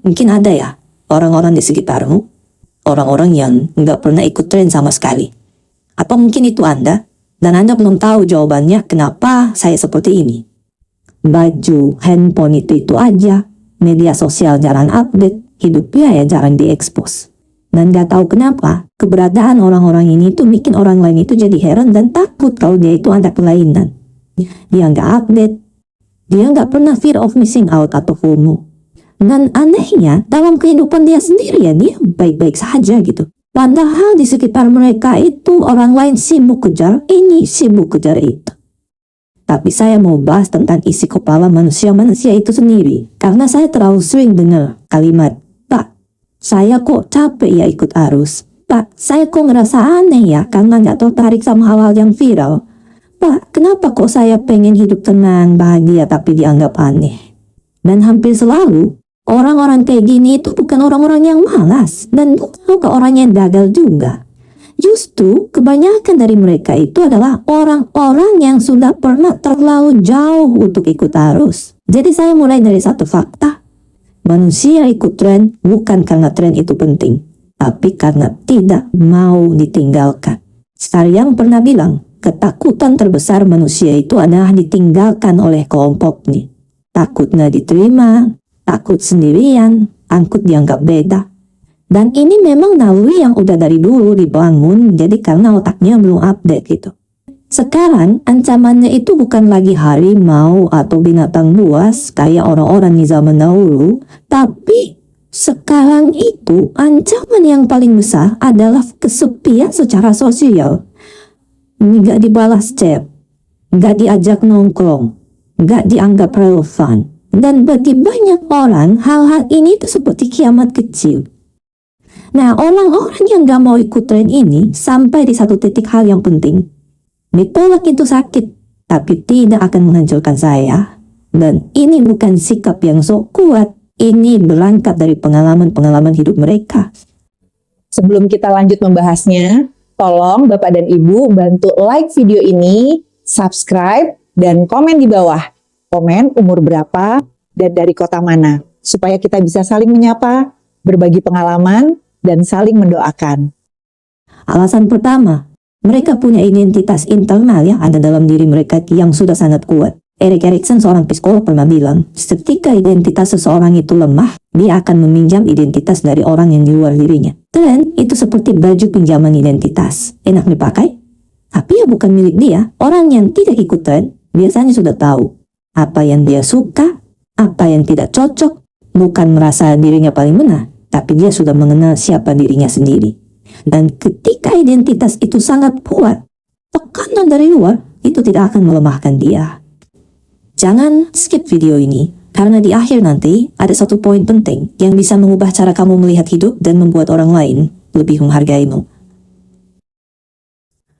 Mungkin ada ya orang-orang di sekitarmu, orang-orang yang nggak pernah ikut tren sama sekali. Apa mungkin itu Anda? Dan Anda belum tahu jawabannya kenapa saya seperti ini. Baju, handphone itu aja, media sosial jarang update, hidupnya ya jarang diekspos. Dan gak tahu kenapa, keberadaan orang-orang ini tuh bikin orang lain itu jadi heran dan takut kalau dia itu ada kelainan. Dia nggak update, dia nggak pernah fear of missing out atau FOMO. Dan anehnya, dalam kehidupan dia sendiri ya dia baik-baik saja gitu. Padahal di sekitar mereka itu orang lain sibuk kejar ini, sibuk kejar itu. Tapi saya mau bahas tentang isi kepala manusia-manusia itu sendiri. Karena saya terlalu sering dengar kalimat, "Pak, saya kok capek ya ikut arus. Pak, saya kok ngerasa aneh ya karena nggak tertarik sama hal-hal yang viral. Pak, kenapa kok saya pengen hidup tenang, bahagia tapi dianggap aneh?" Dan hampir selalu orang-orang kayak gini itu bukan orang-orang yang malas dan bukan juga orang yang gagal juga. Justru kebanyakan dari mereka itu adalah orang-orang yang sudah pernah terlalu jauh untuk ikut arus. Jadi saya mulai dari satu fakta. Manusia ikut tren bukan karena tren itu penting, tapi karena tidak mau ditinggalkan. Saryang pernah bilang, ketakutan terbesar manusia itu adalah ditinggalkan oleh kelompoknya. Takut nggak diterima, takut sendirian, takut dianggap beda. Dan ini memang naluri yang udah dari dulu dibangun, jadi karena otaknya belum update gitu. Sekarang ancamannya itu bukan lagi harimau atau binatang buas kayak orang-orang di zaman dahulu, tapi sekarang itu ancaman yang paling besar adalah kesepian secara sosial. Nggak dibalas chat, nggak diajak nongkrong, nggak dianggap relevan. Dan bagi banyak orang, hal-hal ini itu seperti kiamat kecil. Nah, orang-orang yang gak mau ikut tren ini sampai di satu titik hal yang penting. Ditolak itu sakit, tapi tidak akan menghancurkan saya. Dan ini bukan sikap yang sok kuat, ini berangkat dari pengalaman-pengalaman hidup mereka. Sebelum kita lanjut membahasnya, tolong Bapak dan Ibu bantu like video ini, subscribe, dan komen di bawah. Komen umur berapa dan dari kota mana, supaya kita bisa saling menyapa, berbagi pengalaman, dan saling mendoakan. Alasan pertama, mereka punya identitas internal yang ada dalam diri mereka yang sudah sangat kuat. Erik Erikson, seorang psikolog, pernah bilang, ketika identitas seseorang itu lemah, dia akan meminjam identitas dari orang yang di luar dirinya. Tren itu seperti baju pinjaman identitas. Enak dipakai, tapi ya bukan milik dia. Orang yang tidak ikut tren biasanya sudah tahu apa yang dia suka, apa yang tidak cocok, bukan merasa dirinya paling benar, tapi dia sudah mengenal siapa dirinya sendiri. Dan ketika identitas itu sangat kuat, tekanan dari luar itu tidak akan melemahkan dia. Jangan skip video ini, karena di akhir nanti ada satu poin penting yang bisa mengubah cara kamu melihat hidup dan membuat orang lain lebih menghargaimu.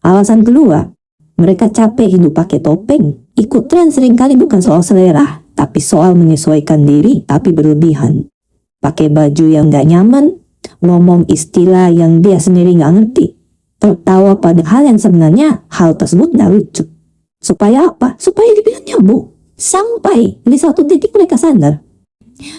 Alasan kedua, mereka capek hidup pakai topeng. Ikut tren seringkali bukan soal selera, tapi soal menyesuaikan diri tapi berlebihan. Pakai baju yang gak nyaman, ngomong istilah yang dia sendiri gak ngerti, tertawa pada hal yang sebenarnya hal tersebut gak lucu. Supaya apa? Supaya dibilang nyambung. Sampai di satu titik mereka sadar.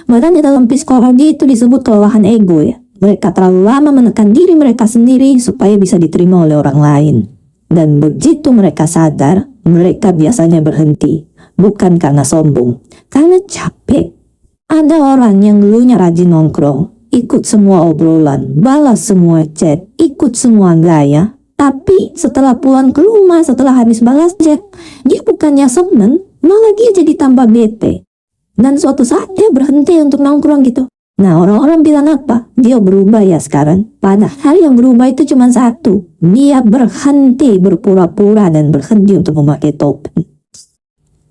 Bahkan di dalam psikologi itu disebut kelelahan ego ya. Mereka terlalu lama menekan diri mereka sendiri supaya bisa diterima oleh orang lain. Dan begitu mereka sadar, mereka biasanya berhenti. Bukan karena sombong, karena capek. Ada orang yang dulunya rajin nongkrong, ikut semua obrolan, balas semua chat, ikut semua gaya. Tapi setelah pulang ke rumah, setelah habis balas chat, dia bukannya seneng, malah dia jadi tambah bete. Dan suatu saat dia berhenti untuk nongkrong gitu. Nah, orang-orang bilang apa? Dia berubah ya sekarang. Padahal yang berubah itu cuma satu. Dia berhenti berpura-pura dan berhenti untuk memakai topeng.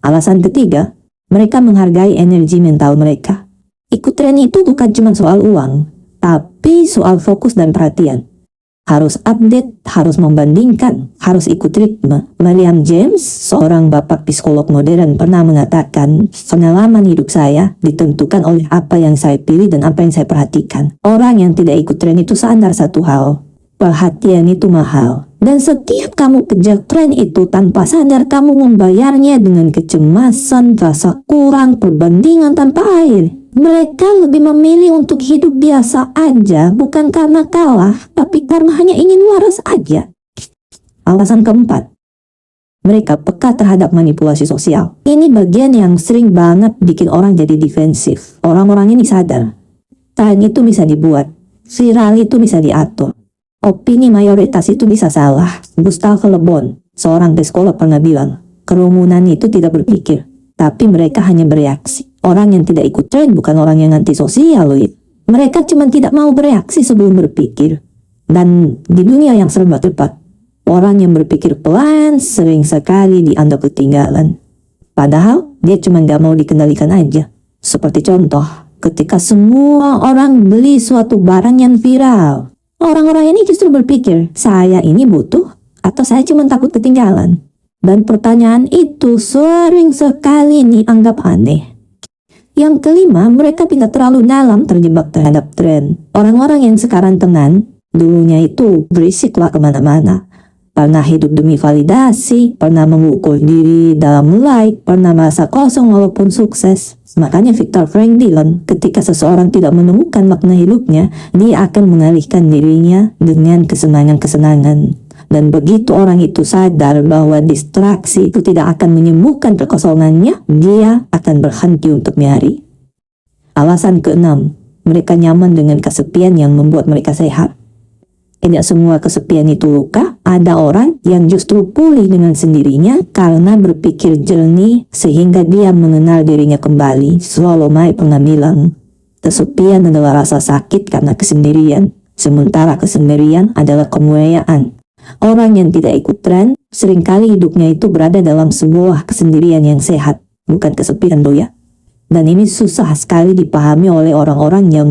Alasan ketiga, mereka menghargai energi mental mereka. Ikut tren itu bukan cuma soal uang, tapi soal fokus dan perhatian. Harus update, harus membandingkan, harus ikut ritme. William James, seorang bapak psikolog modern, pernah mengatakan, pengalaman hidup saya ditentukan oleh apa yang saya pilih dan apa yang saya perhatikan. Orang yang tidak ikut tren itu sadar satu hal, perhatian itu mahal. Dan setiap kamu kejar tren itu tanpa sadar, kamu membayarnya dengan kecemasan, rasa kurang, perbandingan tanpa akhir. Mereka lebih memilih untuk hidup biasa aja, bukan karena kalah, tapi karena hanya ingin waras aja. Alasan keempat, mereka peka terhadap manipulasi sosial. Ini bagian yang sering banget bikin orang jadi defensif. Orang-orang ini sadar, tren itu bisa dibuat, viral itu bisa diatur, opini mayoritas itu bisa salah. Gustave Le Bon, seorang psikolog, pernah bilang, kerumunan itu tidak berpikir, tapi mereka hanya bereaksi. Orang yang tidak ikut tren bukan orang yang antisosial loh ya. Mereka cuma tidak mau bereaksi sebelum berpikir. Dan di dunia yang serba cepat, orang yang berpikir pelan sering sekali dianggap ketinggalan. Padahal dia cuma gak mau dikendalikan aja. Seperti contoh, ketika semua orang beli suatu barang yang viral, orang-orang ini justru berpikir, saya ini butuh atau saya cuma takut ketinggalan. Dan pertanyaan itu sering sekali dianggap aneh. Yang kelima, mereka tidak terlalu dalam terjebak terhadap tren. Orang-orang yang sekarang tenang, dulunya itu berisiklah kemana-mana. Pernah hidup demi validasi, pernah mengukur diri dalam like, pernah merasa kosong walaupun sukses. Makanya Viktor Frank bilang, ketika seseorang tidak menemukan makna hidupnya, dia akan mengalihkan dirinya dengan kesenangan-kesenangan. Dan begitu orang itu sadar bahwa distraksi itu tidak akan menyembuhkan kekosongannya, dia akan berhenti untuk mencari. Alasan keenam, mereka nyaman dengan kesepian yang membuat mereka sehat. Tidak semua kesepian itu luka. Ada orang yang justru pulih dengan sendirinya karena berpikir jernih sehingga dia mengenal dirinya kembali. Swallow Mae pernah bilang, kesepian adalah rasa sakit karena kesendirian, sementara kesendirian adalah kemuliaan. Orang yang tidak ikut tren, seringkali hidupnya itu berada dalam sebuah kesendirian yang sehat, bukan kesepian loh ya. Dan ini susah sekali dipahami oleh orang-orang yang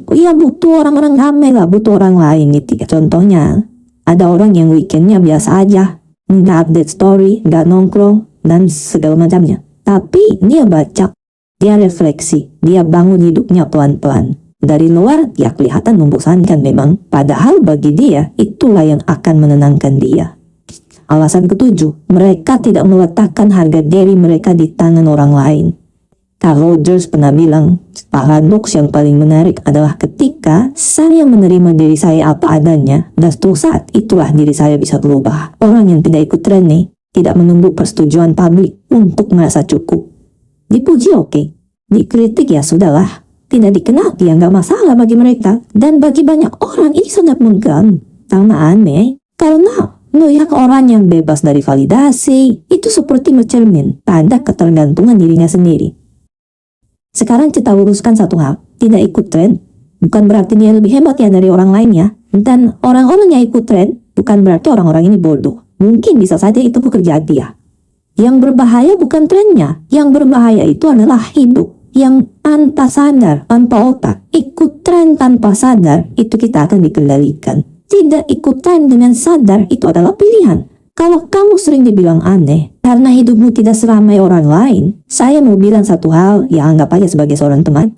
butuh orang-orang ramai lah, butuh orang lain gitu. Contohnya, ada orang yang weekendnya biasa aja, nggak update story, nggak nongkrong, dan segala macamnya. Tapi dia baca, dia refleksi, dia bangun hidupnya pelan-pelan. Dari luar, dia kelihatan membosankan memang. Padahal bagi dia, itulah yang akan menenangkan dia. Alasan ketujuh, mereka tidak meletakkan harga diri mereka di tangan orang lain. Carl Rogers pernah bilang, paradoks yang paling menarik adalah ketika saya menerima diri saya apa adanya, dan saat itulah diri saya bisa berubah. Orang yang tidak ikut tren nih, tidak menunggu persetujuan publik untuk merasa cukup. Dipuji oke, dikritik ya sudahlah. Tidak dikenal dia nggak masalah bagi mereka. Dan bagi banyak orang ini sangat menggan. Karena aneh. Karena melihat orang yang bebas dari validasi itu seperti mencermin pada ketergantungan dirinya sendiri. Sekarang kita luruskan satu hal. Tidak ikut tren bukan berarti dia lebih hebat ya dari orang lainnya. Dan orang-orang yang ikut tren bukan berarti orang-orang ini bodoh. Mungkin bisa saja itu pekerjaan dia. Yang berbahaya bukan trennya. Yang berbahaya itu adalah hidup yang tanpa sadar, tanpa otak, ikut tren tanpa sadar, itu kita akan dikendalikan. Tidak ikut tren dengan sadar, itu adalah pilihan. Kalau kamu sering dibilang aneh, karena hidupmu tidak seramai orang lain, saya mau bilang satu hal yang anggap aja sebagai seorang teman.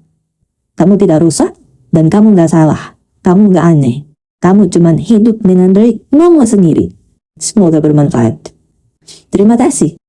Kamu tidak rusak, dan kamu gak salah. Kamu gak aneh. Kamu cuma hidup dengan ritmemu sendiri. Semoga bermanfaat. Terima kasih.